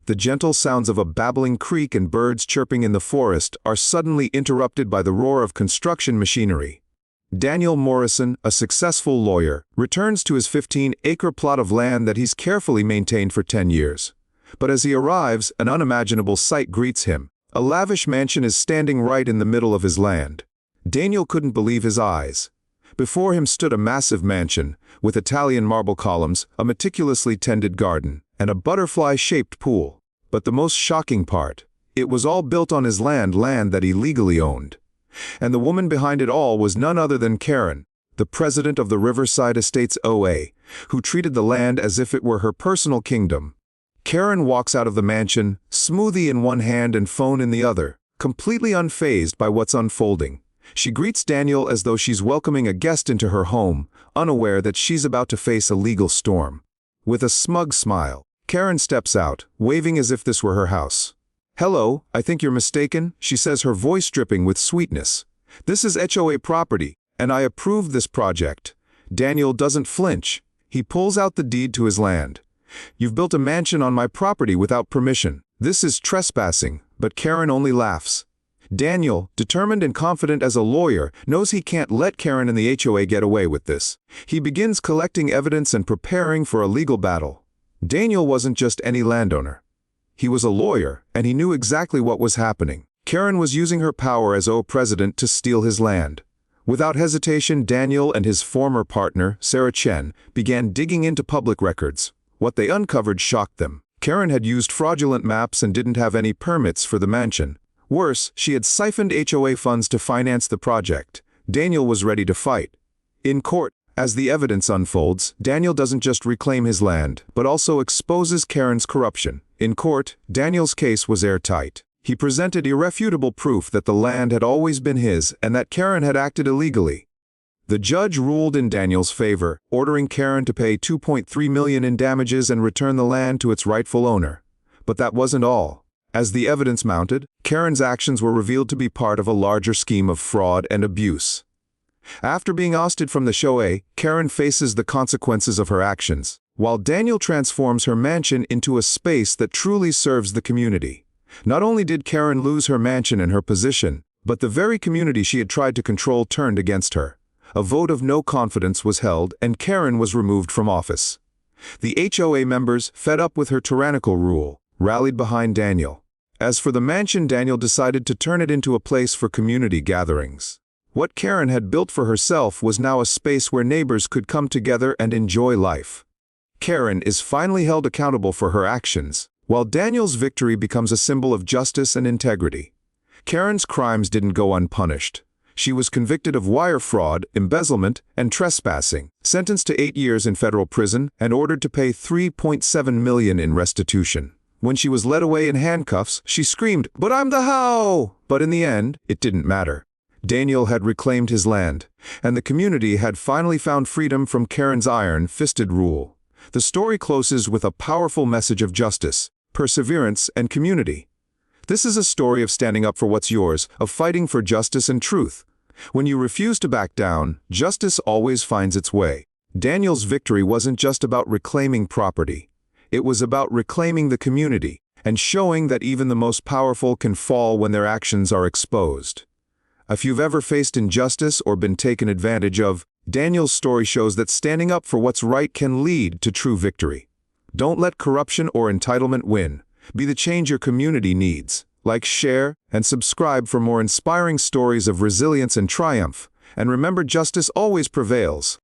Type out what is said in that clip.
The gentle sounds of a babbling creek and birds chirping in the forest are suddenly interrupted by the roar of construction machinery. Daniel Morrison, a successful lawyer, returns to his 15-acre plot of land that he's carefully maintained for 10 years. But as he arrives, an unimaginable sight greets him. A lavish mansion is standing right in the middle of his land. Daniel couldn't believe his eyes. Before him stood a massive mansion, with Italian marble columns, a meticulously tended garden, and a butterfly-shaped pool. But the most shocking part, it was all built on his land that he legally owned. And the woman behind it all was none other than Karen, the president of the Riverside Estates HOA, who treated the land as if it were her personal kingdom. Karen walks out of the mansion, smoothie in one hand and phone in the other, completely unfazed by what's unfolding. She greets Daniel as though she's welcoming a guest into her home, unaware that she's about to face a legal storm. With a smug smile, Karen steps out, waving as if this were her house. "Hello, I think you're mistaken," she says, her voice dripping with sweetness. "This is HOA property, and I approved this project." Daniel doesn't flinch. He pulls out the deed to his land. "You've built a mansion on my property without permission. This is trespassing," but Karen only laughs. Daniel, determined and confident as a lawyer, knows he can't let Karen and the HOA get away with this. He begins collecting evidence and preparing for a legal battle. Daniel wasn't just any landowner. He was a lawyer, and he knew exactly what was happening. Karen was using her power as HOA president to steal his land. Without hesitation, Daniel and his former partner, Sarah Chen, began digging into public records. What they uncovered shocked them. Karen had used fraudulent maps and didn't have any permits for the mansion. Worse, she had siphoned HOA funds to finance the project. Daniel was ready to fight. In court, as the evidence unfolds, Daniel doesn't just reclaim his land, but also exposes Karen's corruption. In court, Daniel's case was airtight. He presented irrefutable proof that the land had always been his and that Karen had acted illegally. The judge ruled in Daniel's favor, ordering Karen to pay $2.3 million in damages and return the land to its rightful owner. But that wasn't all. As the evidence mounted, Karen's actions were revealed to be part of a larger scheme of fraud and abuse. After being ousted from the HOA, Karen faces the consequences of her actions, while Daniel transforms her mansion into a space that truly serves the community. Not only did Karen lose her mansion and her position, but the very community she had tried to control turned against her. A vote of no confidence was held, and Karen was removed from office. The HOA members, fed up with her tyrannical rule, rallied behind Daniel. As for the mansion, Daniel decided to turn it into a place for community gatherings. What Karen had built for herself was now a space where neighbors could come together and enjoy life. Karen is finally held accountable for her actions, while Daniel's victory becomes a symbol of justice and integrity. Karen's crimes didn't go unpunished. She was convicted of wire fraud, embezzlement, and trespassing, sentenced to 8 years in federal prison, and ordered to pay $3.7 million in restitution. When she was led away in handcuffs, she screamed, "But I'm the HOA!" But in the end, it didn't matter. Daniel had reclaimed his land, and the community had finally found freedom from Karen's iron-fisted rule. The story closes with a powerful message of justice, perseverance, and community. This is a story of standing up for what's yours, of fighting for justice and truth. When you refuse to back down, justice always finds its way. Daniel's victory wasn't just about reclaiming property. It was about reclaiming the community and showing that even the most powerful can fall when their actions are exposed. If you've ever faced injustice or been taken advantage of, Daniel's story shows that standing up for what's right can lead to true victory. Don't let corruption or entitlement win. Be the change your community needs. Like, share, and subscribe for more inspiring stories of resilience and triumph. And remember, justice always prevails.